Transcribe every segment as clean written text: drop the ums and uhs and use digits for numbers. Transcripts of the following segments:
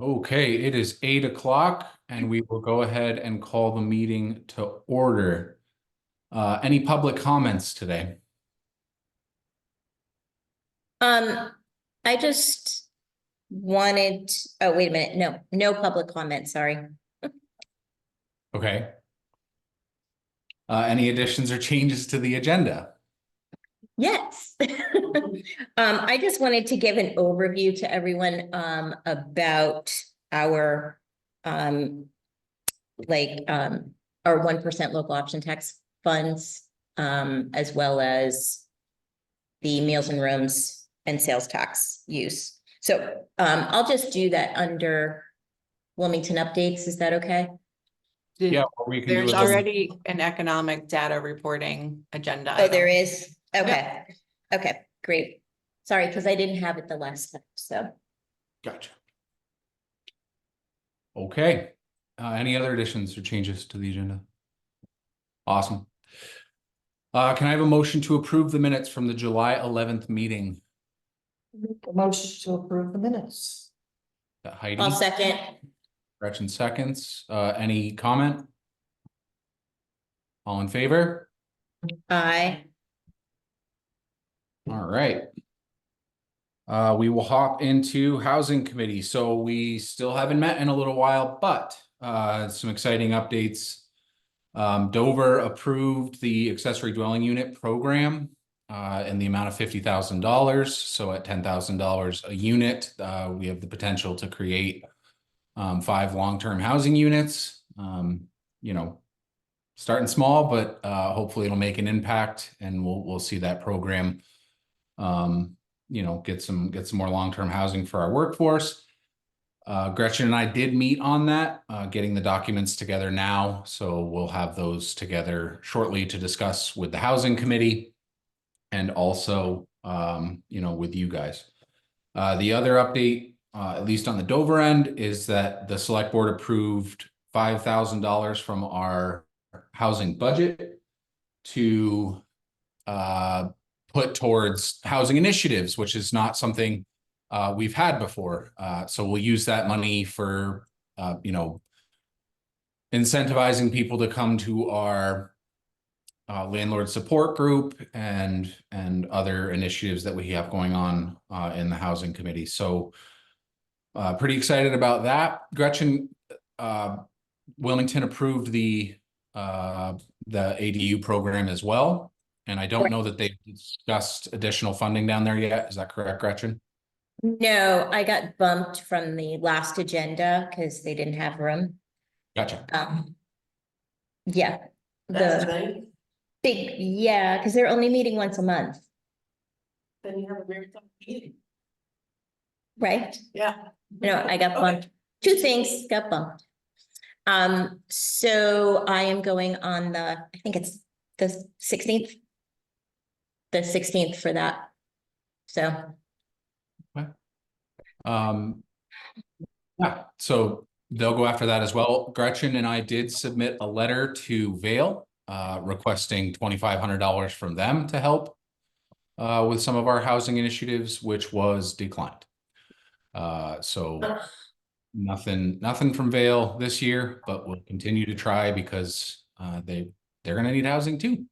Okay, it is 8 o'clock and we will go ahead and call the meeting to order. Any public comments today? I just wanted, oh, wait a minute. No public comment, sorry. Okay. Any additions or changes to the agenda? Yes. I just wanted to give an overview to everyone, about our, our 1% local option tax funds, as well as the meals and rooms and sales tax use. So, I'll just do that under Wilmington updates. Is that okay? Yeah, or we can do There's it. already an economic data reporting agenda. Oh, there item. is? Okay. Okay, great. Sorry, because I didn't have it the last time, so. Gotcha. Okay. Any other additions or changes to the agenda? Awesome. Can I have a motion to approve the minutes from the July 11th meeting? Motion to approve the minutes. Heidi? I'll second. Gretchen seconds. Any comment? All in favor? Aye. All right. We will hop into housing committee. So we still haven't met in a little while, but some exciting updates. Dover approved the accessory dwelling unit program in the amount of $50,000. So at $10,000 a unit, we have the potential to create 5 long-term housing units. You know, starting small, but hopefully it'll make an impact, and we'll see that program you know, get some more long-term housing for our workforce. Gretchen and I did meet on that, getting the documents together now, so we'll have those together shortly to discuss with the housing committee and also you know, with you guys. The other update, at least on the Dover end, is that the select board approved $5,000 from our housing budget to put towards housing initiatives, which is not something we've had before. So we'll use that money for, you know, incentivizing people to come to our landlord support group and other initiatives that we have going on in the housing committee. So pretty excited about that. Gretchen, Wilmington approved the ADU program as well. And I don't know that they've discussed additional funding down there yet. Is that correct, Gretchen? No, I got bumped from the last agenda because they didn't have room. Gotcha. Yeah. That's The right. big, yeah, because they're only meeting once a month, Then you have a very tough meeting. right? Yeah. No, I got bumped. 2 things got bumped. So I am going on I think it's the 16th. The 16th for that. So. Yeah, so they'll go after that as well. Gretchen and I did submit a letter to VIII requesting $2,500 from them to help with some of our housing initiatives, which was declined. So nothing from VIII this year, but we'll continue to try because they're going to need housing too.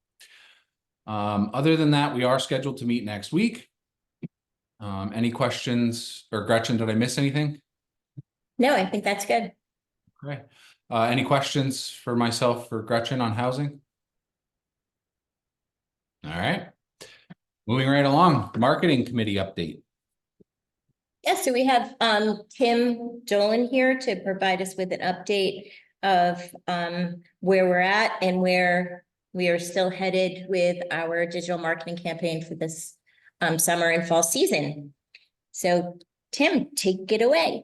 Other than that, we are scheduled to meet next week. Any questions? Or Gretchen, did I miss anything? No, I think that's good. Okay. Any questions for myself or Gretchen on housing? All right. Moving right along, marketing committee update. Yeah, so we have Tim Dolan here to provide us with an update of where we're at and where we are still headed with our digital marketing campaign for this summer and fall season. So Tim, take it away.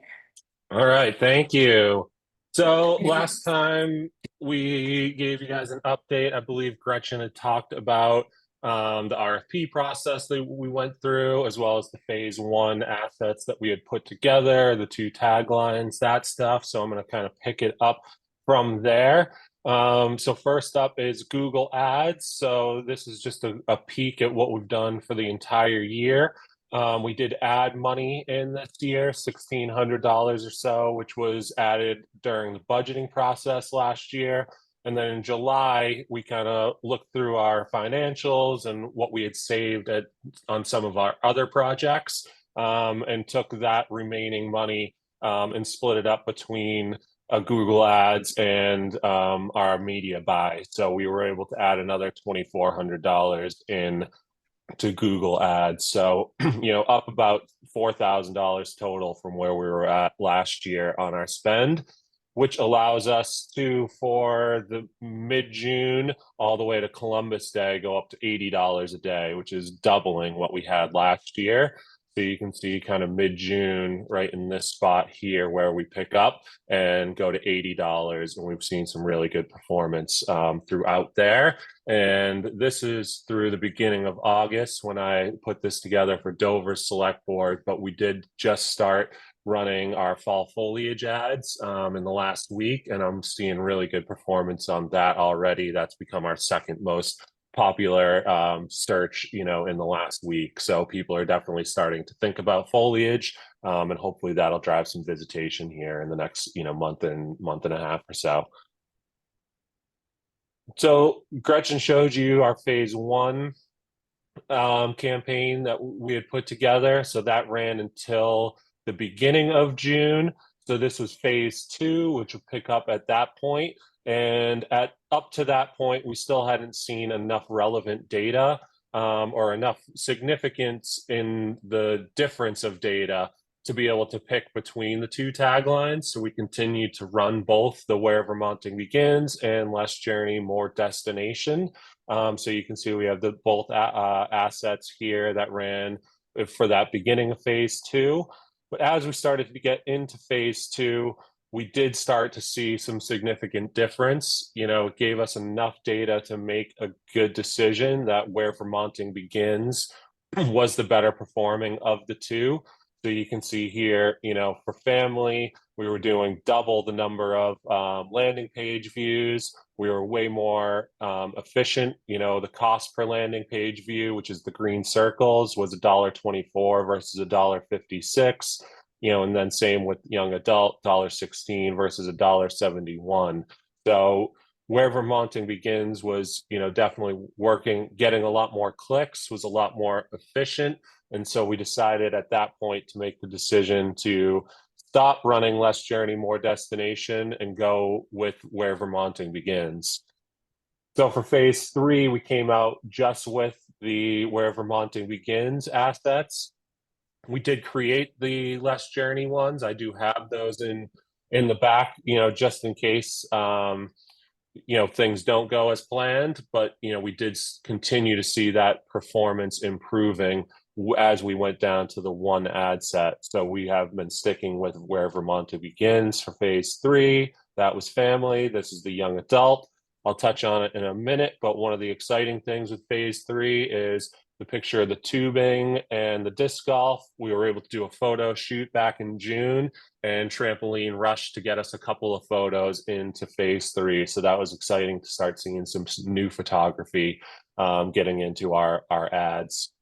All right, thank you. So last time we gave you guys an update, I believe Gretchen had talked about the RFP process that we went through, as well as the phase 1 assets that we had put together, the 2 taglines, that stuff. So I'm going to kind of pick it up from there. So first up is Google Ads. So this is just a peek at what we've done for the entire year. We did add money in this year, $1,600 or so, which was added during the budgeting process last year. And then in July, we kind of looked through our financials and what we had saved on some of our other projects, and took that remaining money and split it up between Google Ads and our media buy. So we were able to add another $2,400 in to Google Ads. So, up about $4,000 total from where we were at last year on our spend, which allows us to, for the mid-June all the way to Columbus Day, go up to $80 a day, which is doubling what we had last year. So you can see kind of mid-June right in this spot here where we pick up and go to $80. And we've seen some really good performance throughout there. And this is through the beginning of August when I put this together for Dover's Select Board, but we did just start running our fall foliage ads in the last week, and I'm seeing really good performance on that already. That's become our second most popular search, in the last week. So people are definitely starting to think about foliage, and hopefully that'll drive some visitation here in the next, month and a half or so. So Gretchen showed you our phase 1 campaign that we had put together. So that ran until the beginning of June. So this was phase 2, which would pick up at that point. And up to that point, we still hadn't seen enough relevant data or enough significance in the difference of data to be able to pick between the two taglines. So we continue to run both the Where Vermonting Begins and Less Journey, More Destination. So you can see we have both assets here that ran for that beginning of phase 2. But as we started to get into phase 2, we did start to see some significant difference. It gave us enough data to make a good decision that Where Vermonting Begins was the better performing of the two. So you can see here, for family, we were doing double the number of landing page views. We were way more efficient. The cost per landing page view, which is the green circles, was $1.24 versus $1.56. And then same with young adult, $1.16 versus $1.71. So Where Vermonting Begins was, definitely working, getting a lot more clicks, was a lot more efficient. And so we decided at that point to make the decision to stop running Less Journey, More Destination and go with Where Vermonting Begins. So for phase 3, we came out just with the Where Vermonting Begins assets. We did create the Less Journey ones. I do have those in the back, just in case things don't go as planned, but we did continue to see that performance improving as we went down to the one ad set. So we have been sticking with Where Vermonting Begins for phase 3. That was family. This is the young adult. I'll touch on it in a minute, but one of the exciting things with phase 3 is the picture of the tubing and the disc golf. We were able to do a photo shoot back in June, and Trampoline rushed to get us a couple of photos into phase 3. So that was exciting to start seeing some new photography getting into our ads.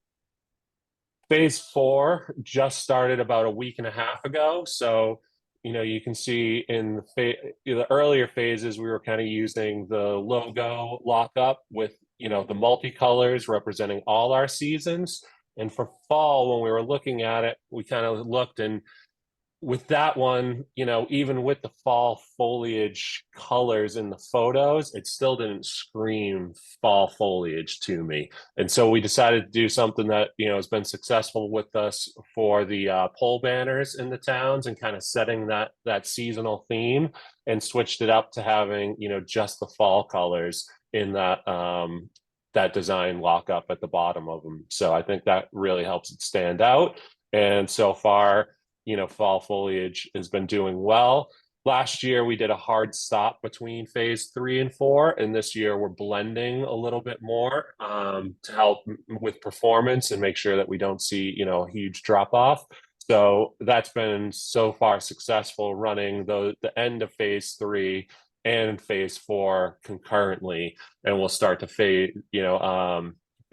Phase 4 just started about a week and a half ago. So, you can see in the earlier phases, we were kind of using the logo lockup with, the multicolors representing all our seasons. And for fall, when we were looking at it, we kind of looked, and with that one, even with the fall foliage colors in the photos, it still didn't scream fall foliage to me. And so we decided to do something that, has been successful with us for the pole banners in the towns and kind of setting that seasonal theme, and switched it up to having, just the fall colors in that design lockup at the bottom of them. So I think that really helps it stand out. And so far, fall foliage has been doing well. Last year, we did a hard stop between phase 3 and 4, and this year we're blending a little bit more to help with performance and make sure that we don't see, a huge drop off. So that's been so far successful, running the end of phase 3 and phase 4 concurrently, and we'll start to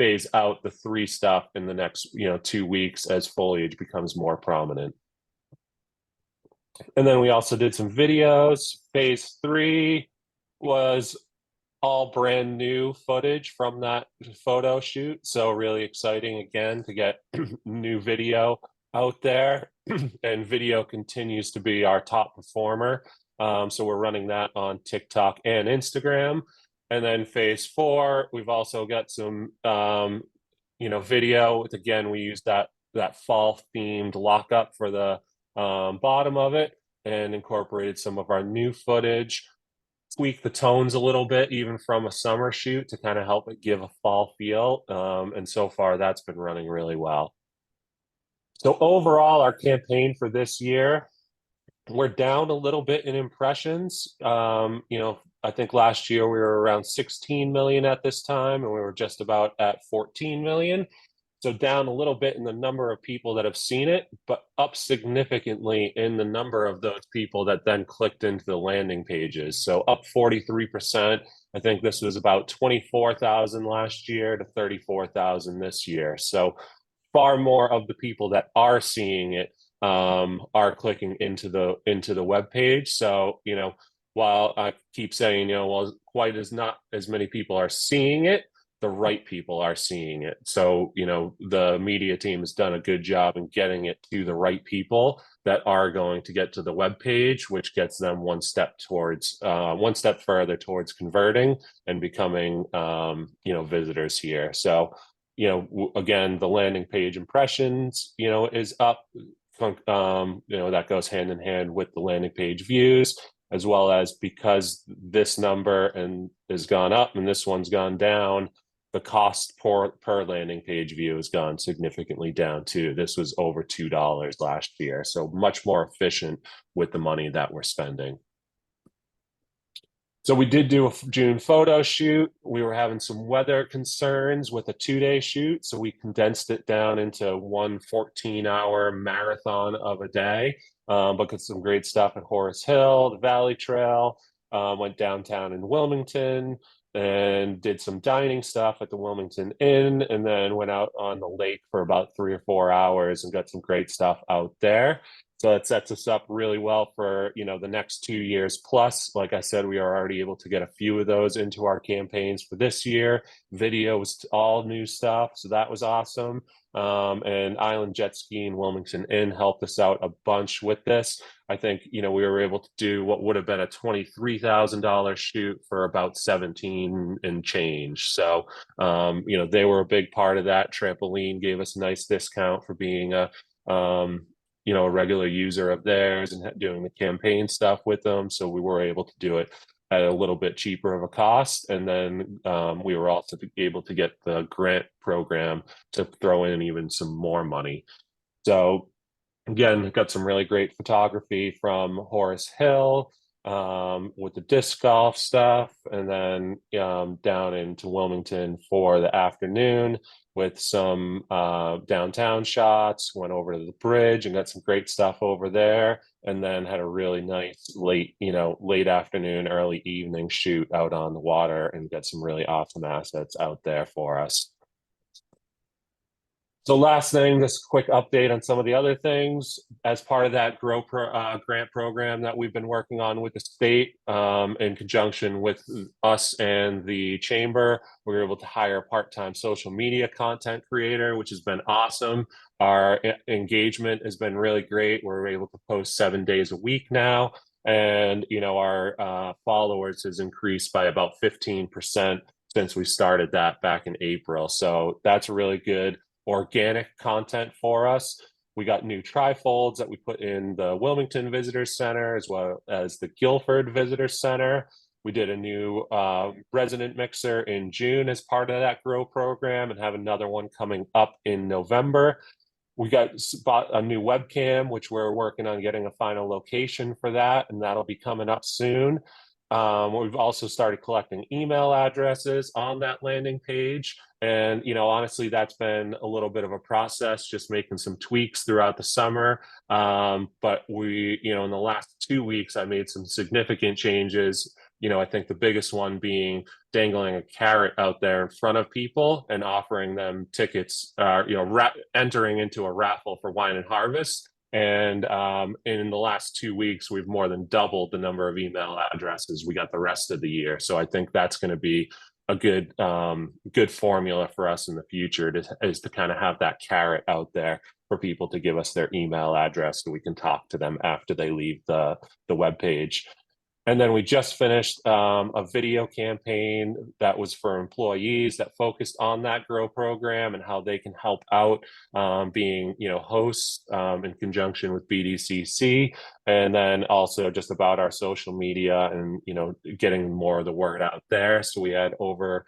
phase out the 3 stuff in the next 2 weeks as foliage becomes more prominent. And then we also did some videos. Phase 3 was all brand new footage from that photo shoot. So really exciting again to get new video out there. And video continues to be our top performer. So we're running that on TikTok and Instagram. And then phase 4, we've also got some video. Again, we used that fall themed lockup for the bottom of it and incorporated some of our new footage, tweak the tones a little bit, even from a summer shoot, to kind of help it give a fall feel. And so far that's been running really well. So overall, our campaign for this year, we're down a little bit in impressions. I think last year we were around 16 million at this time, and we were just about at 14 million. So down a little bit in the number of people that have seen it, but up significantly in the number of those people that then clicked into the landing pages. So up 43%. I think this was about 24,000 last year to 34,000 this year. So far more of the people that are seeing it are clicking into the web page. So, while I keep saying, well, quite as not as many people are seeing it, the right people are seeing it. So, the media team has done a good job in getting it to the right people that are going to get to the web page, which gets them one step further towards converting and becoming, visitors here. So, again, the landing page impressions, is up. That goes hand in hand with the landing page views, as well as because this number has gone up and this one's gone down, the cost per landing page view has gone significantly down too. This was over $2 last year, so much more efficient with the money that we're spending. So we did do a June photo shoot. We were having some weather concerns with a 2-day shoot, so we condensed it down into one 14-hour marathon of a day. But got some great stuff at Horace Hill, the Valley Trail, went downtown in Wilmington, and did some dining stuff at the Wilmington Inn, and then went out on the lake for about 3 or 4 hours and got some great stuff out there. So it sets us up really well for, the next 2 years plus. Like I said, we are already able to get a few of those into our campaigns for this year. Video was all new stuff, so that was awesome. And Island Jet Ski and Wilmington Inn helped us out a bunch with this. I think, we were able to do what would have been a $23,000 shoot for about 17 and change. So, they were a big part of that. Trampoline gave us a nice discount for being a regular user of theirs and doing the campaign stuff with them. So we were able to do it at a little bit cheaper of a cost. And then we were also able to get the grant program to throw in even some more money. So again, got some really great photography from Horace Hill with the disc golf stuff, and then down into Wilmington for the afternoon with some downtown shots. Went over to the bridge and got some great stuff over there, and then had a really nice late afternoon, early evening shoot out on the water and got some really awesome assets out there for us. So last thing, just a quick update on some of the other things. As part of that grant program that we've been working on with the state, in conjunction with us and the chamber, we were able to hire a part-time social media content creator, which has been awesome. Our engagement has been really great. We're able to post 7 days a week now. And, our followers has increased by about 15% since we started that back in April. So that's really good organic content for us. We got new trifolds that we put in the Wilmington Visitor Center as well as the Guilford Visitor Center. We did a new resident mixer in June as part of that grow program and have another one coming up in November. We bought a new webcam, which we're working on getting a final location for that, and that'll be coming up soon. We've also started collecting email addresses on that landing page. And, honestly, that's been a little bit of a process, just making some tweaks throughout the summer. But we, in the last 2 weeks, I made some significant changes I think the biggest one being dangling a carrot out there in front of people and offering them tickets, entering into a raffle for Wine and Harvest. And in the last 2 weeks, we've more than doubled the number of email addresses we got the rest of the year. So I think that's going to be a good formula for us in the future is to kind of have that carrot out there for people to give us their email address, so we can talk to them after they leave the webpage. And then we just finished a video campaign that was for employees that focused on that GROW program and how they can help out, being, hosts in conjunction with BDCC, and then also just about our social media and, getting more of the word out there. So we had over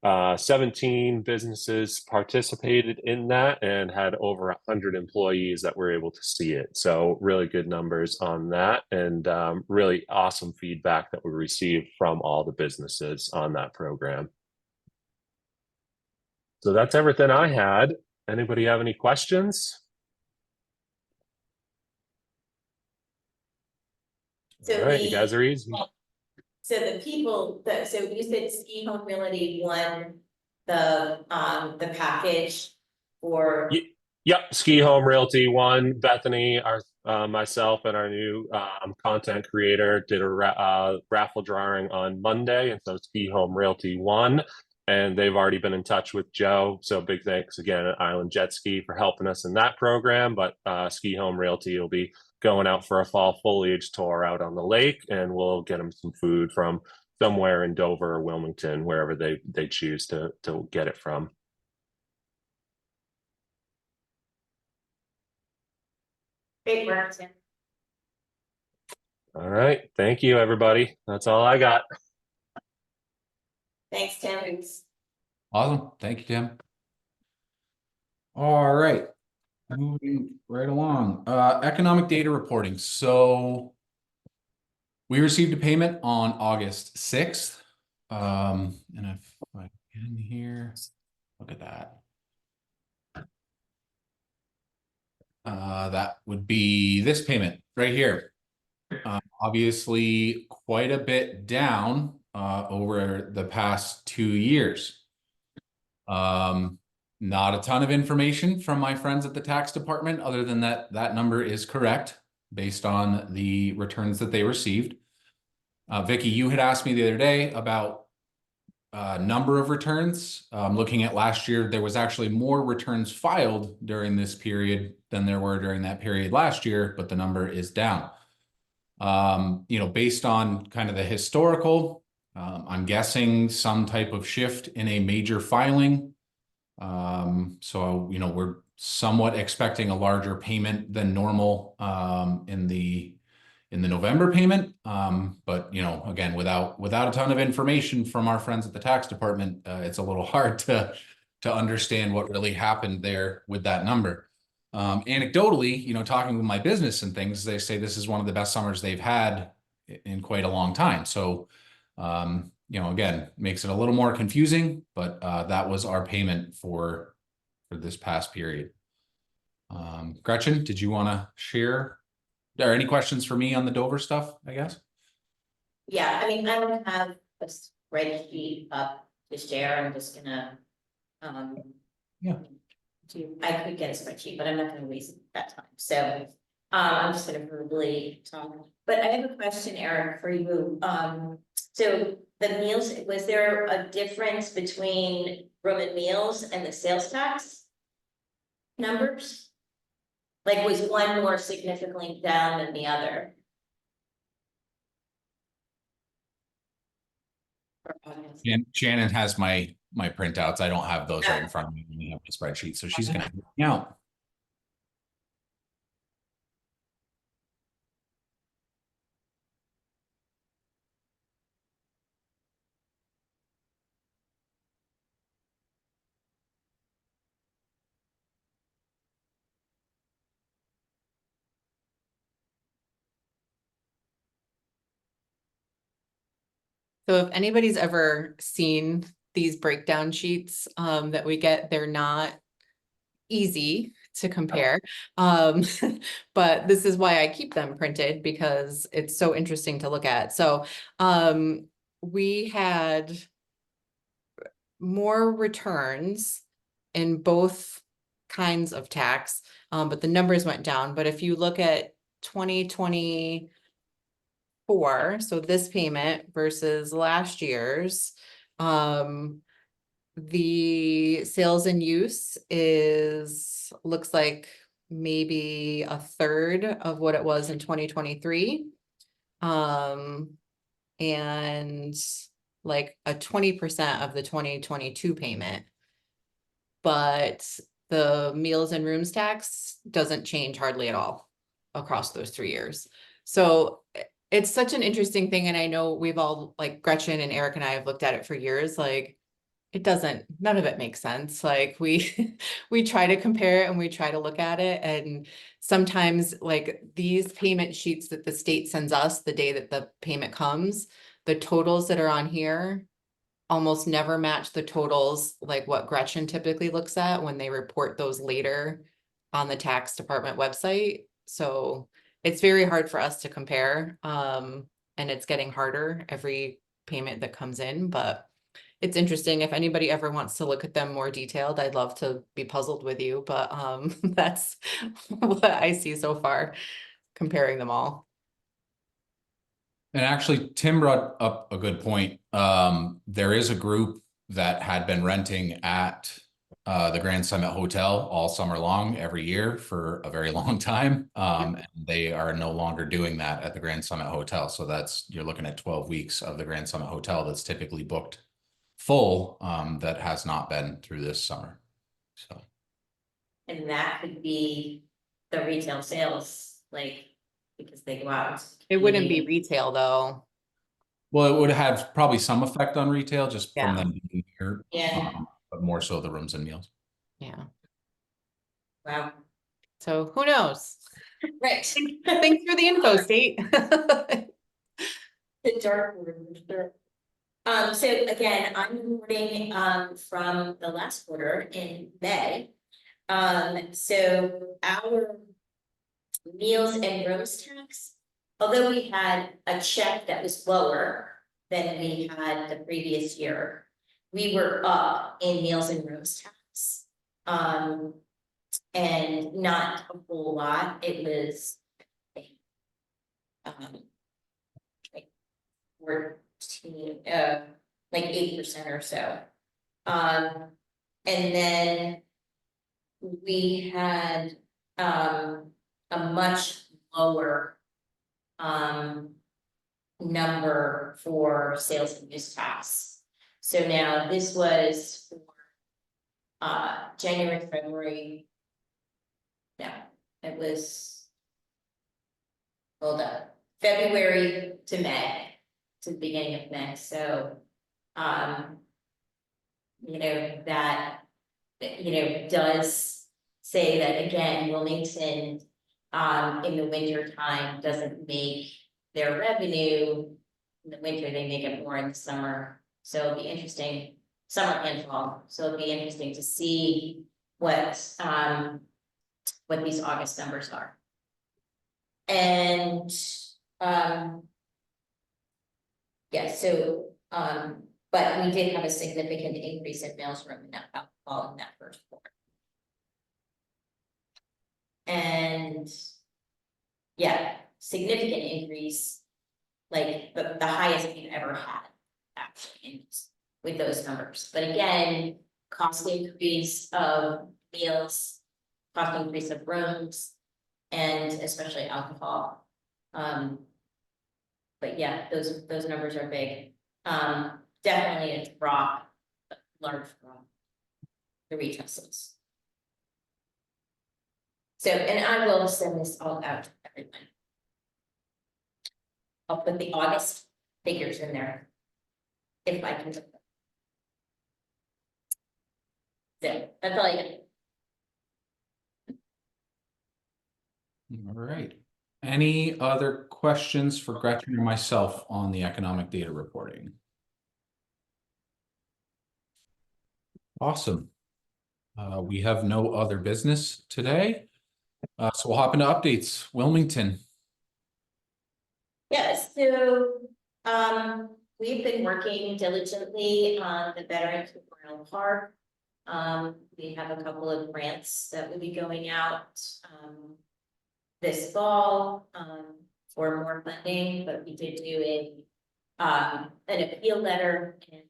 17 businesses participated in that and had over 100 employees that were able to see it. So really good numbers on that, and really awesome feedback that we received from all the businesses on that program. So that's everything I had. Anybody have any questions? So All right, you guys are easy. So the people that, so you said Ski Home Realty won the package for. Yep, Ski Home Realty won. Bethany, myself, and our new content creator did a raffle drawing on Monday, and so Ski Home Realty won. And they've already been in touch with Joe. So big thanks again at Island Jet Ski for helping us in that program. But Ski Home Realty will be going out for a fall foliage tour out on the lake, and we'll get them some food from somewhere in Dover or Wilmington, wherever they choose to get it from. Great work, Tim. All right, thank you, everybody. That's all I got. Thanks, Tim. Awesome. Thank you, Tim. All right. Moving right along. Economic data reporting. So we received a payment on August 6th. And if I can here, look at that. That would be this payment right here. Obviously quite a bit down over the past 2 years. Not a ton of information from my friends at the tax department, other than that number is correct based on the returns that they received. Vicky, you had asked me the other day about number of returns. Looking at last year, there was actually more returns filed during this period than there were during that period last year, but the number is down. Based on kind of the historical, I'm guessing some type of shift in a major filing. So we're somewhat expecting a larger payment than normal in the November payment. But again, without a ton of information from our friends at the tax department, it's a little hard to understand what really happened there with that number. Anecdotally, talking with my business and things, they say this is one of the best summers they've had in quite a long time. So again, makes it a little more confusing, but that was our payment for this past period. Gretchen, did you want to share? Are there any questions for me on the Dover stuff, I guess? Yeah, I mean, I don't have a spreadsheet up to share. I'm just gonna, Yeah. I could get a spreadsheet, but I'm not gonna waste that time. So, I'm just gonna verbally talk. But I have a question, Eric, for you. So the meals, was there a difference between room and meals and the sales tax numbers? Like, was one more significantly down than the other? Shannon has my printouts. I don't have those right in front of me. We have the spreadsheet, so she's gonna help me out. So if anybody's ever seen these breakdown sheets that we get, they're not easy to compare. But this is why I keep them printed, because it's so interesting to look at. So we had more returns in both kinds of tax, but the numbers went down. But if you look at 2024, so this payment versus last year's, the sales and use looks like maybe a third of what it was in 2023. And like a 20% of the 2022 payment. But the meals and rooms tax doesn't change hardly at all across those 3 years. So it's such an interesting thing. And I know we've all, like Gretchen and Eric and I have looked at it for years, like none of it makes sense. Like we try to compare it and we try to look at it. And sometimes like these payment sheets that the state sends us the day that the payment comes, the totals that are on here almost never match the totals like what Gretchen typically looks at when they report those later on the tax department website. So it's very hard for us to compare. And it's getting harder every payment that comes in, but it's interesting. If anybody ever wants to look at them more detailed, I'd love to be puzzled with you, but that's what I see so far, comparing them all. And actually, Tim brought up a good point. There is a group that had been renting at the Grand Summit Hotel all summer long, every year for a very long time. And they are no longer doing that at the Grand Summit Hotel. So you're looking at 12 weeks of the Grand Summit Hotel that's typically booked full, that has not been through this summer. So. And that could be the retail sales, like, because they go out. It wouldn't be retail though. Well, it would have probably some effect on retail just from Yeah. them being here. Yeah. But more so the rooms and meals. Yeah. Wow. So who knows? Right. Thanks for the info, state. The dark room. So again, I'm reporting from the last quarter in May. So our meals and rooms tax, although we had a check that was lower than we had the previous year, we were up in meals and rooms tax. And not a whole lot. It was like 14, like 8% or so. And then we had a much lower number for sales and use tax. So now this was for January, February. No, it was, hold up, February to May, to the beginning of May. So, you know, that, you know, does say that again, Wilmington, in the winter time doesn't make their revenue. In the winter, they make it more in the summer. So it'll be interesting, summer and fall. So it'll be interesting to see what these August numbers are. And yeah, so but we did have a significant increase in meals room and alcohol in that first quarter. And yeah, significant increase, like the highest we've ever had actually with those numbers. But again, cost increase of meals, cost increase of rooms, and especially alcohol. But yeah, those numbers are big. Definitely a drop, a large drop, the retail sales. So, and I will send this all out to everyone. I'll put the August figures in there, if I can. So that's all I got. All right. Any other questions for Gretchen or myself on the economic data reporting? Awesome. We have no other business today. So we'll hop into updates. Wilmington. Yeah, so we've been working diligently on the Veterans Memorial Park. We have a couple of grants that will be going out, this fall, for more funding, but we did do an appeal letter and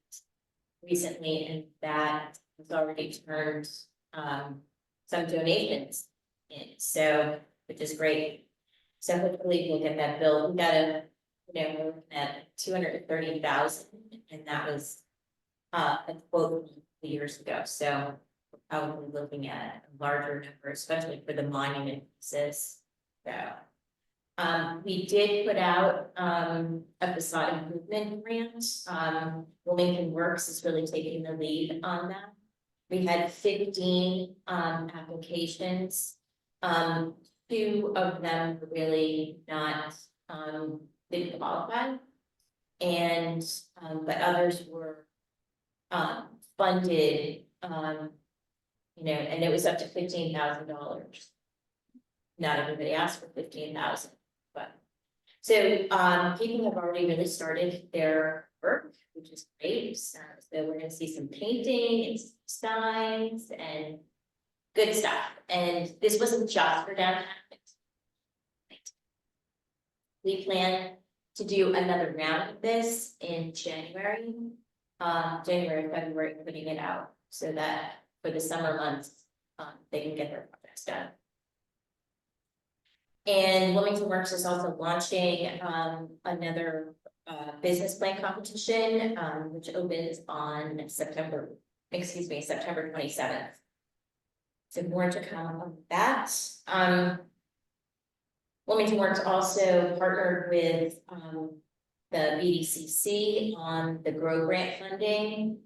recently, and that has already turned, some donations in, so, which is great. So hopefully we'll get that built. We got we're looking at 230,000, and that was a quote years ago, so we're probably looking at a larger number, especially for the monument pieces. So, we did put out a facade improvement grant. Wilmington Works is really taking the lead on that. We had 15 applications. 2 of them were really not didn't qualify, and but others were funded, and it was up to $15,000. Not everybody asked for 15,000, but so people have already really started their work, which is great. So we're going to see some painting and some signs and good stuff. And this wasn't just for downtown. We plan to do another round of this in January, February, putting it out so that for the summer months, they can get their projects done. And Wilmington Works is also launching another business plan competition, which opens on September 27th. So more to come on that. Wilmington Works also partnered with the BDCC on the GROW grant funding.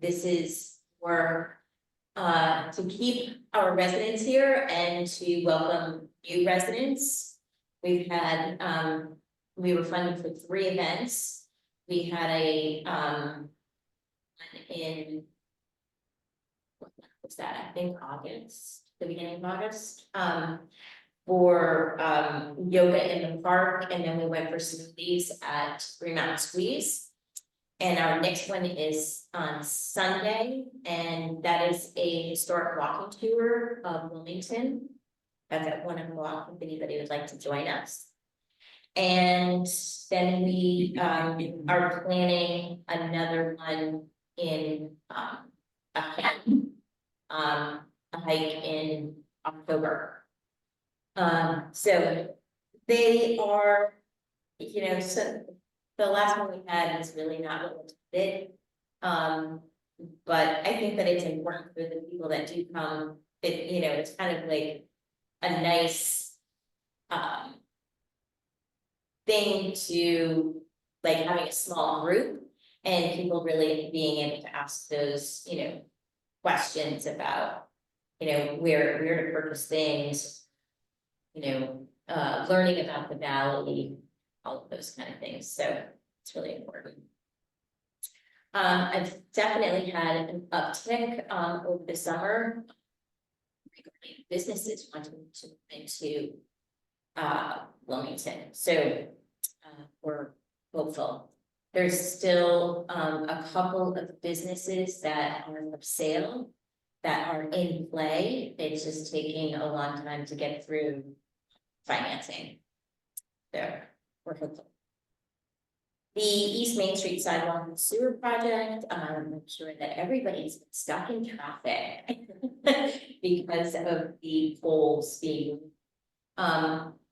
This is for to keep our residents here and to welcome new residents. We've had we were funded for 3 events. We had a one in what was that? I think August, the beginning of August. For yoga in the park, and then we went for smoothies at Green Mountain Squeeze. And our next one is on Sunday, and that is a historic walking tour of Wilmington. That's at 1 o'clock, if anybody would like to join us. And then we are planning another one in a hike in October. So they are, so the last one we had was really not what we did. But I think that it's important for the people that do come, it's kind of like a nice thing to like having a small group and people really being able to ask those, questions about, where to purchase things, learning about the valley, all of those kind of things. So it's really important. I've definitely had an uptick over the summer regarding businesses wanting to move into Wilmington. So we're hopeful. There's still a couple of businesses that are for sale that are in play. It's just taking a long time to get through financing. So we're hopeful. The East Main Street sidewalk and sewer project, I'm sure that everybody's been stuck in traffic because of the poles being,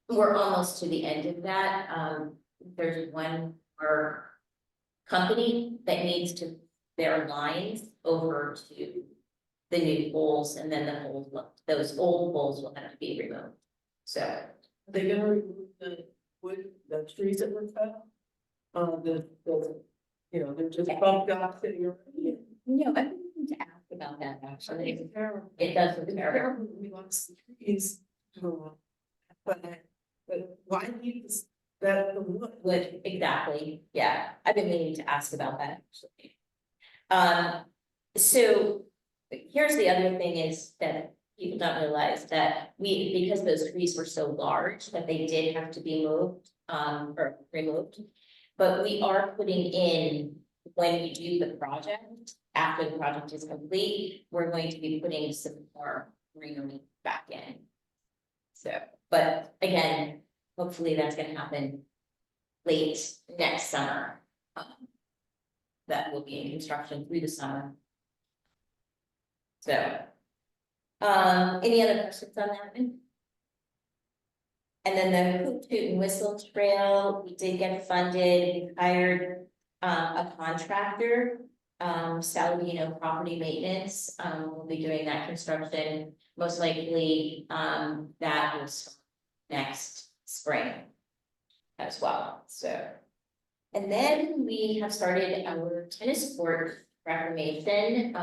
we're almost to the end of that. There's one more company that needs to their lines over to the new poles, and then the old, those old poles will have to be removed. So Are they gonna remove the wood, the trees that were cut? They're just bumped off to your. no, I need to ask about that actually. It's terrible. It does look It's terrible. terrible. We lost the trees. But why leave this, the wood? Would exactly, yeah. I've been meaning to ask about that actually. So here's the other thing is that people don't realize that because those trees were so large that they did have to be moved or removed. But we are putting in, when we do the project, after the project is complete, we're going to be putting some more greenery back in. So, but again, hopefully that's gonna happen late next summer. That will be in construction through the summer. So, any other questions on that one? And then the Hoot Toot and Whistle Trail, we did get funded, we hired a contractor, Saladino Property Maintenance, will be doing that construction, most likely, that will start next spring as well, so. And then we have started our tennis court reformation,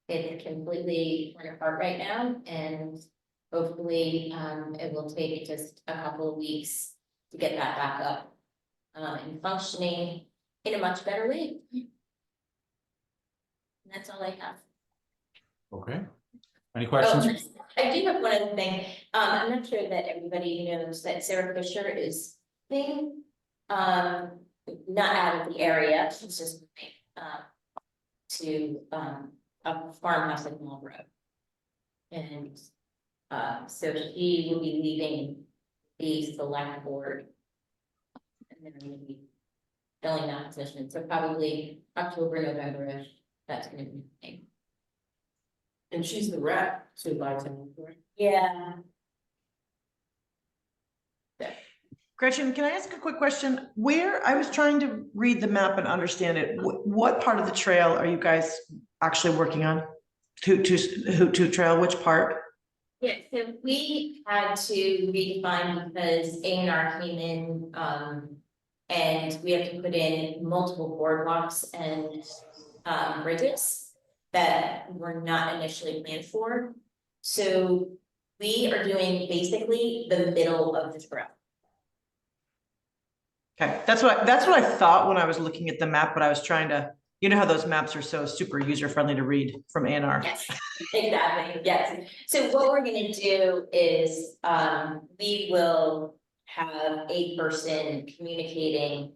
it's completely torn apart right now, and hopefully, it will take just a couple of weeks to get that back up, and functioning in a much better way. And that's all I have. Okay. Any questions? I do have one other thing. I'm not sure that everybody knows that Sarah Fisher is thing. Not out of the area, she's just moving to a farmhouse in Mall Road. And so she will be leaving the select board. And then I'm gonna be filling that position. So probably October, November-ish, that's gonna be the thing. And she's the rep to Bytown, correct? Yeah. Gretchen, can I ask a quick question? Where, I was trying to read the map and understand it. What part of the trail are you guys actually working on? Hoot Trail, which part? Yeah, so we had to redefine because A&R came in, and we have to put in multiple boardwalks and bridges that were not initially planned for. So we are doing basically the middle of the trail. Okay, that's what I thought when I was looking at the map, but I was trying to, you know how those maps are so super user friendly to read from A&R. Yes, exactly, yes. So what we're gonna do is, we will have a person communicating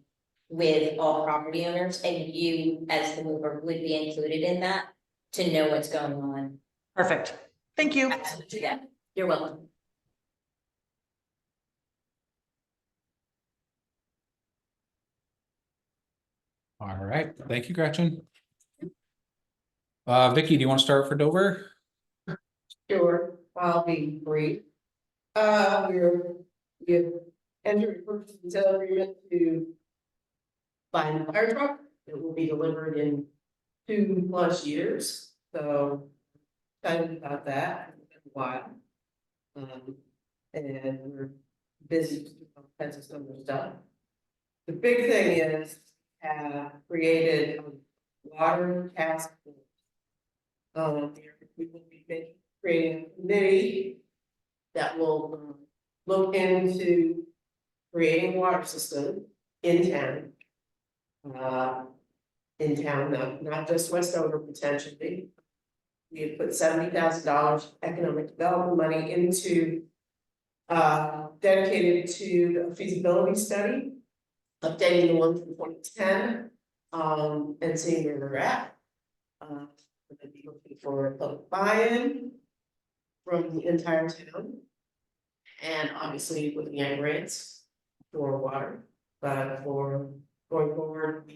with all property owners, and you, as the mover, would be included in that to know what's going on. Perfect. Thank you. Yeah, you're welcome. All right, thank you, Gretchen. Vicky, do you want to start for Dover? Sure, I'll be brief. We've entered a purchase and sale agreement to buy a fire truck. It will be delivered in 2+ years, so excited about that. It's been a while. And we're busy with all kinds of stuff. The big thing is have created a water task force. We will be creating a committee that will look into creating a water system in town. Not just Westover potentially. We have put $70,000 economic development money into dedicated to a feasibility study, updating the one from 2010, and seeing where we're at. We're gonna be looking for public buy-in from the entire town. And obviously looking at grants for water, but for going forward,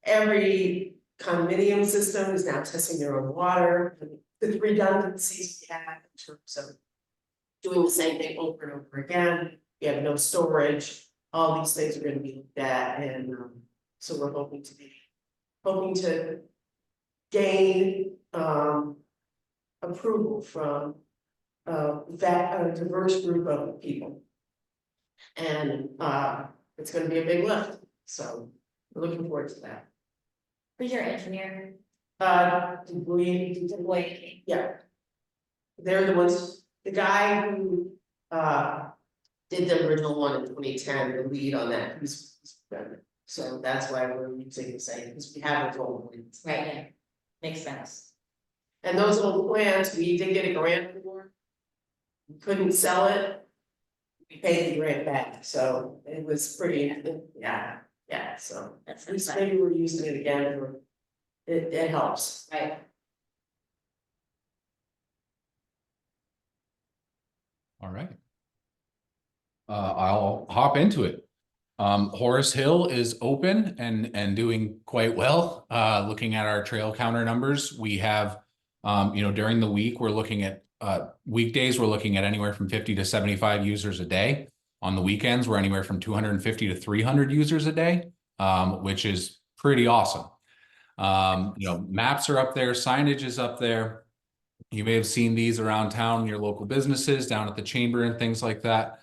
every condominium system is now testing their own water. The redundancies we have in terms of doing the same thing over and over again. We have no storage. All these things are going to be looked at, and so we're hoping to gain approval from a diverse group of people, and it's going to be a big lift. So we're looking forward to that. Who's your engineer? Yeah. They're the ones, the guy who did the original one in 2010, the lead on that, he's so that's why we're using the same, because we have a old plans. Right, yeah, makes sense. And those old plans, we did get a grant for. We couldn't sell it we paid the grant back, so it was pretty, yeah, so. That's At least fine. maybe we're using it again, or it helps. Right. All right. I'll hop into it. Horace Hill is open and doing quite well. Looking at our trail counter numbers, we have, during the week, we're looking at, weekdays, we're looking at anywhere from 50 to 75 users a day. On the weekends, we're anywhere from 250 to 300 users a day, which is pretty awesome. Maps are up there, signage is up there. You may have seen these around town, your local businesses, down at the chamber and things like that.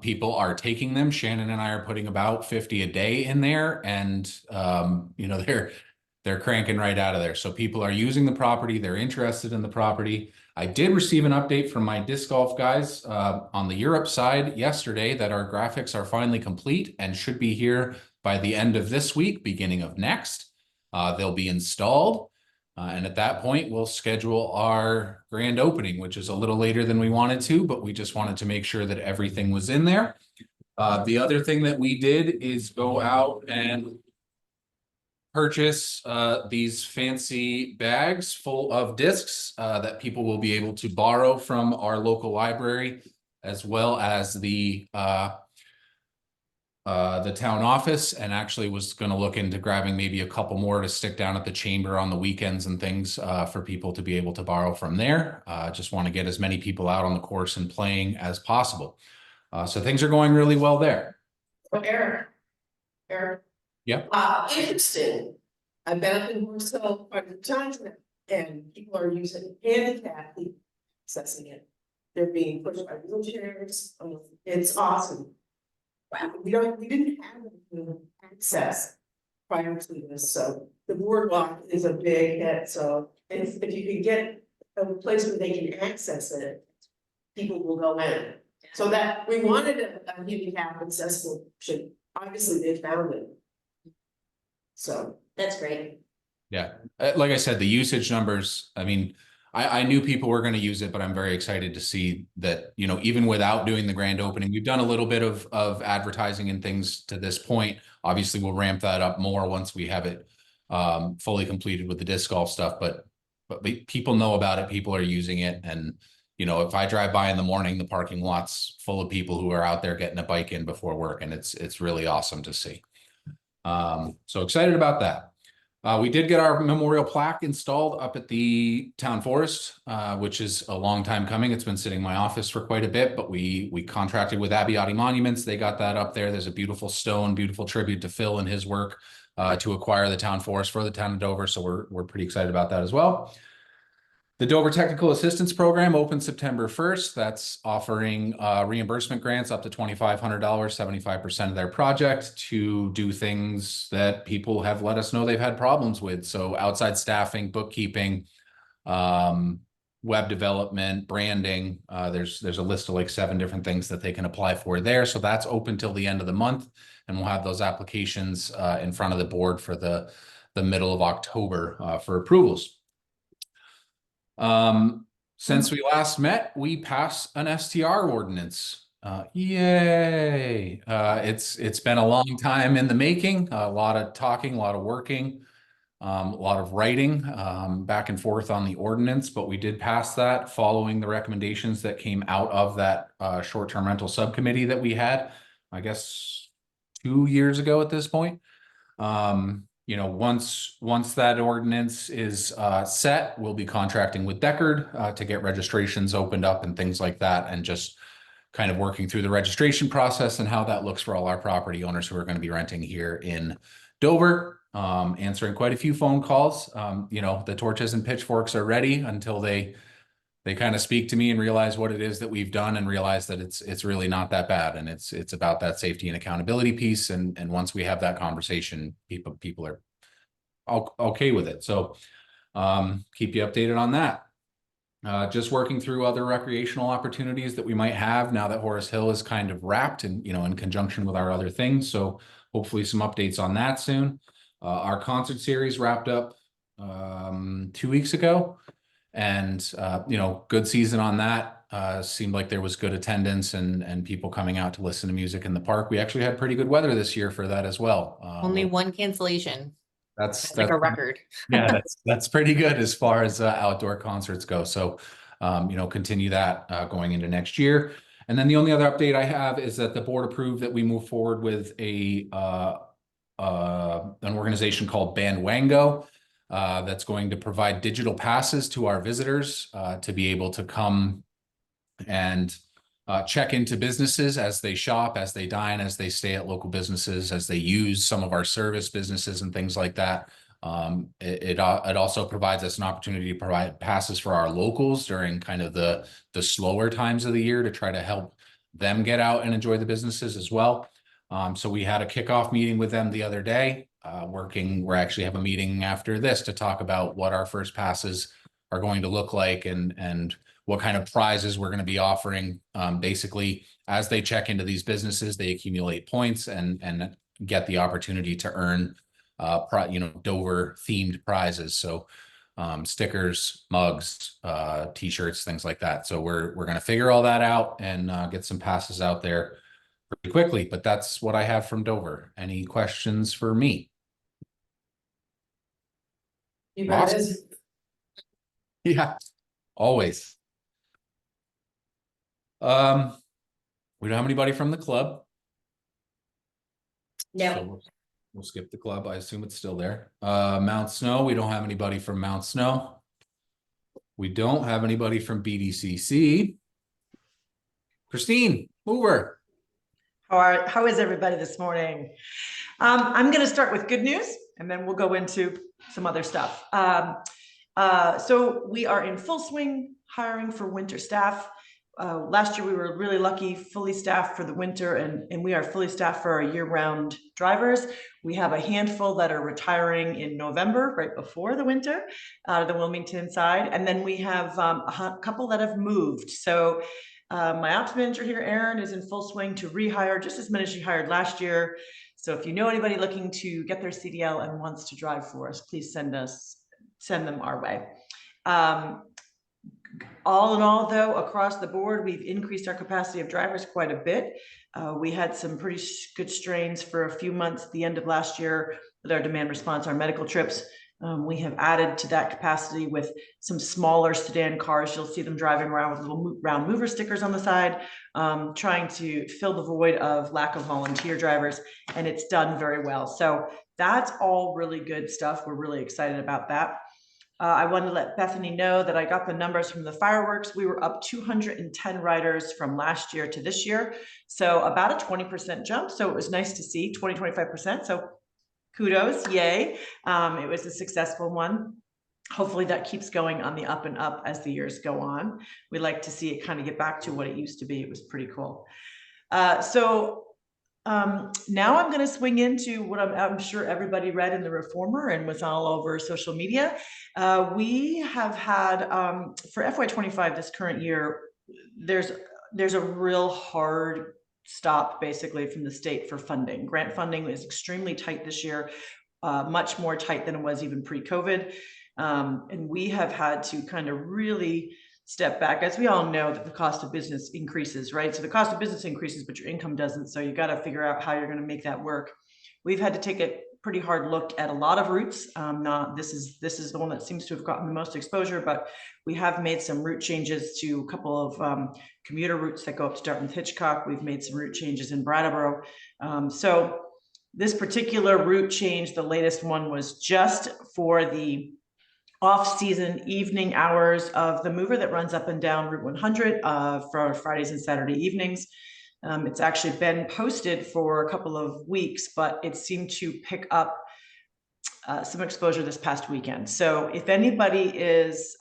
People are taking them. Shannon and I are putting about 50 a day in there, and they're cranking right out of there. So people are using the property, they're interested in the property. I did receive an update from my disc golf guys on the Europe side yesterday that our graphics are finally complete and should be here by the end of this week, beginning of next. They'll be installed. And at that point, we'll schedule our grand opening, which is a little later than we wanted to, but we just wanted to make sure that everything was in there. The other thing that we did is go out and purchase these fancy bags full of discs that people will be able to borrow from our local library, as well as the town office, and actually was going to look into grabbing maybe a couple more to stick down at the chamber on the weekends and things for people to be able to borrow from there. Just want to get as many people out on the course and playing as possible. So things are going really well there. Eric. Yep. Interesting. I've been up in Horace Hill quite a few times now, and people are using handicap, accessing it. They're being pushed by wheelchairs. It's awesome. Wow, we didn't have access prior to this, so the boardwalk is a big hit, so if you can get a place where they can access it, people will go in. So that, we wanted a handicap accessible option, obviously they found it. So. That's great. Yeah, like I said, the usage numbers, I mean, I knew people were going to use it, but I'm very excited to see that, even without doing the grand opening, we've done a little bit of advertising and things to this point. Obviously, we'll ramp that up more once we have it fully completed with the disc golf stuff, but people know about it. People are using it. And, if I drive by in the morning, the parking lot's full of people who are out there getting a bike in before work. And it's really awesome to see. So excited about that. We did get our memorial plaque installed up at the town forest, which is a long time coming. It's been sitting in my office for quite a bit, but we contracted with Abiotti Monuments. They got that up there. There's a beautiful stone, beautiful tribute to Phil and his work to acquire the town forest for the town of Dover. So we're pretty excited about that as well. The Dover Technical Assistance Program opened September 1st. That's offering reimbursement grants up to $2,500, 75% of their project, to do things that people have let us know they've had problems with. So outside staffing, bookkeeping, web development, branding. There's a list of like 7 different things that they can apply for there. So that's open till the end of the month, and we'll have those applications in front of the board for the middle of October for approvals. Since we last met, we passed an STR ordinance. Yay. It's been a long time in the making, a lot of talking, a lot of working, a lot of writing, back and forth on the ordinance, but we did pass that following the recommendations that came out of that, short-term rental subcommittee that we had, I guess, 2 years ago at this point. Once that ordinance is set, we'll be contracting with Deckard to get registrations opened up and things like that, and just kind of working through the registration process and how that looks for all our property owners who are going to be renting here in Dover. Answering quite a few phone calls. The torches and pitchforks are ready until they kind of speak to me and realize what it is that we've done, and realize that it's really not that bad, and it's about that safety and accountability piece. And once we have that conversation, people are okay with it. So keep you updated on that. Just working through other recreational opportunities that we might have now that Horace Hill is kind of wrapped and in conjunction with our other things. So hopefully some updates on that soon. Our concert series wrapped up 2 weeks ago. And, good season on that. Seemed like there was good attendance and people coming out to listen to music in the park. We actually had pretty good weather this year for that as well. Only one cancellation. That's Like a record. yeah, that's pretty good as far as outdoor concerts go. So, continue that going into next year. And then the only other update I have is that the board approved that we move forward with an organization called Bandwango that's going to provide digital passes to our visitors to be able to come and check into businesses as they shop, as they dine, as they stay at local businesses, as they use some of our service businesses and things like that. It also provides us an opportunity to provide passes for our locals during kind of the slower times of the year to try to help them get out and enjoy the businesses as well. So we had a kickoff meeting with them the other day. We're actually have a meeting after this to talk about what our first passes are going to look like and what kind of prizes we're going to be offering. Basically, as they check into these businesses, they accumulate points and get the opportunity to earn Dover themed prizes. So stickers, mugs, t-shirts, things like that. So we're going to figure all that out and get some passes out there pretty quickly. But that's what I have from Dover. Any questions for me? Awesome. Yeah, always. We don't have anybody from the club. No. So we'll skip the club. I assume it's still there. Mount Snow, we don't have anybody from Mount Snow. We don't have anybody from BDCC. Christine, Moover. How is everybody this morning? I'm going to start with good news, and then we'll go into some other stuff. So we are in full swing hiring for winter staff. Last year we were really lucky, fully staffed for the winter, and we are fully staffed for our year-round drivers. We have a handful that are retiring in November, right before the winter, the Wilmington side, and then we have a couple that have moved. So my ops manager here, Erin, is in full swing to rehire just as many as she hired last year. So if you know anybody looking to get their CDL and wants to drive for us, please send them our way. All in all, though, across the board, we've increased our capacity of drivers quite a bit. We had some pretty good strains for a few months at the end of last year with our demand response, our medical trips. We have added to that capacity with some smaller sedan cars. You'll see them driving around with little round mover stickers on the side, trying to fill the void of lack of volunteer drivers, and it's done very well. So that's all really good stuff. We're really excited about that. I wanted to let Bethany know that I got the numbers from the fireworks. We were up 210 riders from last year to this year. So about a 20% jump. So it was nice to see 25%. So kudos, yay. It was a successful one. Hopefully that keeps going on the up and up as the years go on. We like to see it kind of get back to what it used to be. It was pretty cool. Now I'm going to swing into what I'm sure everybody read in the Reformer and was all over social media. We have had for FY25 this current year, there's a real hard stop basically from the state for funding. Grant funding is extremely tight this year, much more tight than it was even pre-COVID. And we have had to kind of really step back, as we all know that the cost of business increases, right? So the cost of business increases, but your income doesn't. So you got to figure out how you're going to make that work. We've had to take a pretty hard look at a lot of routes. This is the one that seems to have gotten the most exposure, but we have made some route changes to a couple of commuter routes that go up to Dartmouth Hitchcock. We've made some route changes in Brattleboro. So this particular route change, the latest one, was just for the off-season evening hours of the Moover that runs up and down Route 100 for Fridays and Saturday evenings. It's actually been posted for a couple of weeks, but it seemed to pick up some exposure this past weekend. So if anybody is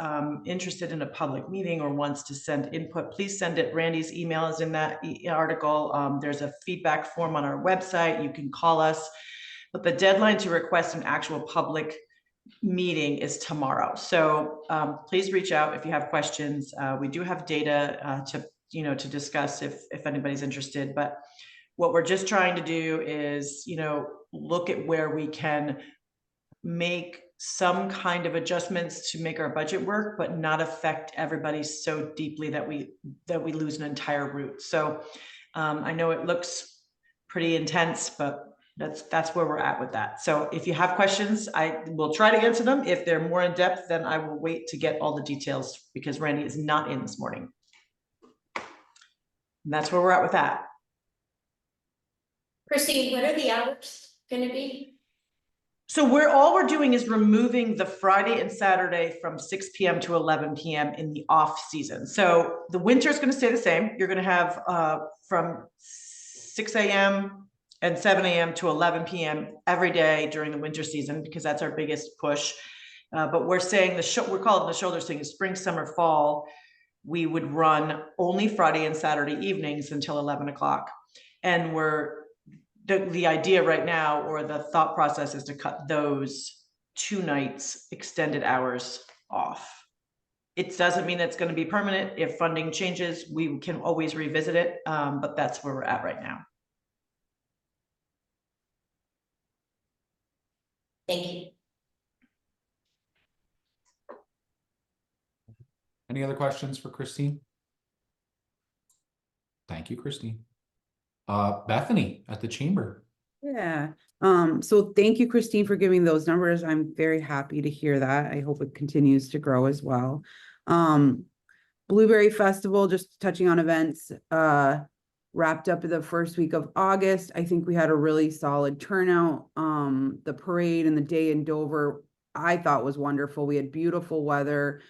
interested in a public meeting or wants to send input, please send it. Randy's email is in that article. There's a feedback form on our website. You can call us, but the deadline to request an actual public meeting is tomorrow. So please reach out if you have questions. We do have data to discuss if anybody's interested, but what we're just trying to do is look at where we can make some kind of adjustments to make our budget work, but not affect everybody so deeply that we lose an entire route. So I know it looks pretty intense, but that's where we're at with that. So if you have questions, I will try to answer them. If they're more in depth, then I will wait to get all the details because Randy is not in this morning. And that's where we're at with that. Christine, what are the hours gonna be? So all we're doing is removing the Friday and Saturday from 6 p.m. to 11 p.m. in the off season. So the winter is going to stay the same. You're going to have from 6 a.m. and 7 a.m. to 11 p.m. every day during the winter season, because that's our biggest push. But we're saying we're calling the shoulder swing is spring, summer, fall. We would run only Friday and Saturday evenings until 11 o'clock. And the idea right now, or the thought process, is to cut those 2 nights extended hours off. It doesn't mean it's going to be permanent. If funding changes, we can always revisit it. But that's where we're at right now. Thank you. Any other questions for Christine? Thank you, Christine. Bethany at the chamber. Yeah. So thank you, Christine, for giving those numbers. I'm very happy to hear that. I hope it continues to grow as well. Blueberry Festival, just touching on events, wrapped up in the first week of August. I think we had a really solid turnout. The parade and the day in Dover, I thought was wonderful. We had beautiful weather.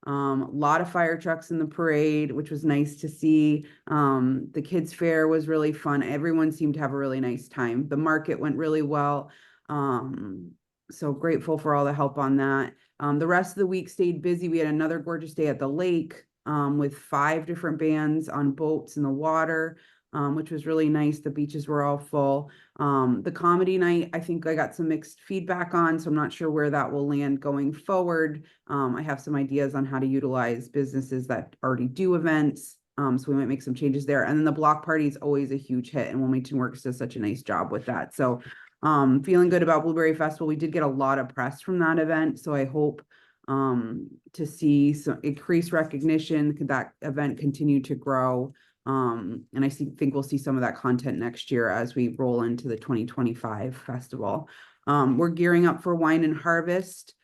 A lot of fire trucks in the parade, which was nice to see. The kids' fair was really fun. Everyone seemed to have a really nice time. The market went really well. So grateful for all the help on that. The rest of the week stayed busy. We had another gorgeous day at the lake with 5 different bands on boats in the water, which was really nice. The beaches were all full. The comedy night, I think I got some mixed feedback on, so I'm not sure where that will land going forward. I have some ideas on how to utilize businesses that already do events. So we might make some changes there. And then the block party is always a huge hit, and Wilmington Works does such a nice job with that. So feeling good about Blueberry Festival. We did get a lot of press from that event, so I hope to see some increased recognition, could that event continue to grow. And I think we'll see some of that content next year as we roll into the 2025 festival. We're gearing up for Wine and Harvest.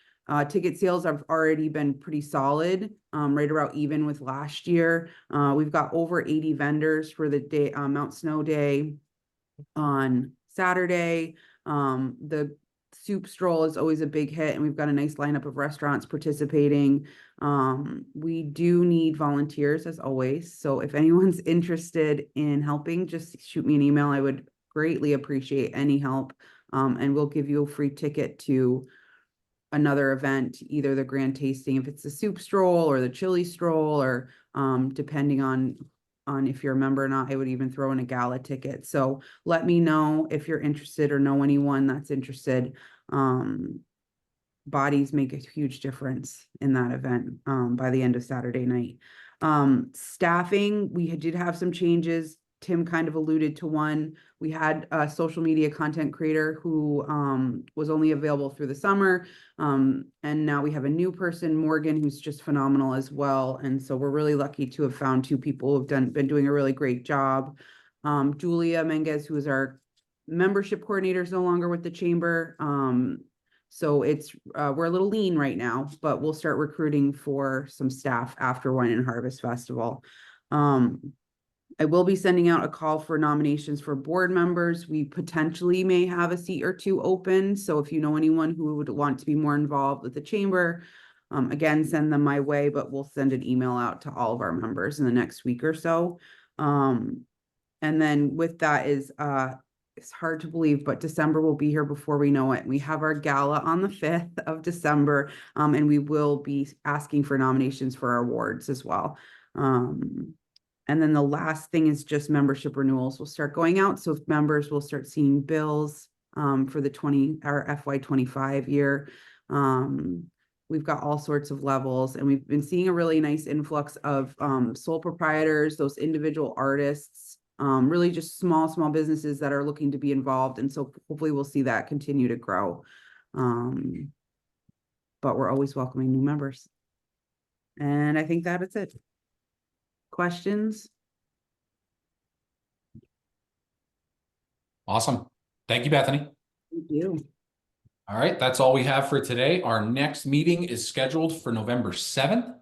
Ticket sales have already been pretty solid, right around even with last year. We've got over 80 vendors for the day, Mount Snow Day on Saturday. The soup stroll is always a big hit, and we've got a nice lineup of restaurants participating. We do need volunteers as always. So if anyone's interested in helping, just shoot me an email. I would greatly appreciate any help. And we'll give you a free ticket to another event, either the grand tasting, if it's the soup stroll or the chili stroll, or depending on if you're a member or not, I would even throw in a gala ticket. So let me know if you're interested or know anyone that's interested. Bodies make a huge difference in that event by the end of Saturday night. Staffing, we did have some changes. Tim kind of alluded to one. We had a social media content creator who was only available through the summer. And now we have a new person, Morgan, who's just phenomenal as well. And so we're really lucky to have found 2 people who've been doing a really great job. Julia Menges, who is our membership coordinator, is no longer with the chamber. So it's we're a little lean right now, but we'll start recruiting for some staff after Wine and Harvest Festival. I will be sending out a call for nominations for board members. We potentially may have a seat or 2 open. So if you know anyone who would want to be more involved with the chamber, again, send them my way, but we'll send an email out to all of our members in the next week or so. And then with that is, it's hard to believe, but December will be here before we know it. We have our gala on the 5th of December, and we will be asking for nominations for our awards as well. And then the last thing is just membership renewals will start going out. So if members will start seeing bills for the our FY25 year. We've got all sorts of levels, and we've been seeing a really nice influx of sole proprietors, those individual artists, really just small businesses that are looking to be involved. And so hopefully we'll see that continue to grow. but we're always welcoming new members. And I think that is it. Questions? Awesome. Thank you, Bethany. Thank you. All right, that's all we have for today. Our next meeting is scheduled for November 7th.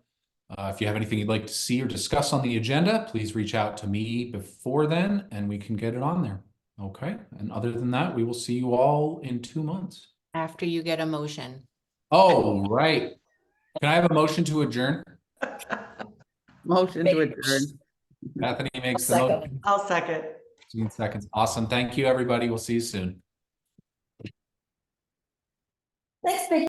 If you have anything you'd like to see or discuss on the agenda, please reach out to me before then and we can get it on there. Okay, and other than that, we will see you all in 2 months. After you get a motion. Oh, right. Can I have a motion to adjourn? Motion to adjourn. Bethany makes the Second. motion. I'll second. 15 seconds. Awesome. Thank you, everybody. We'll see you soon. Thanks,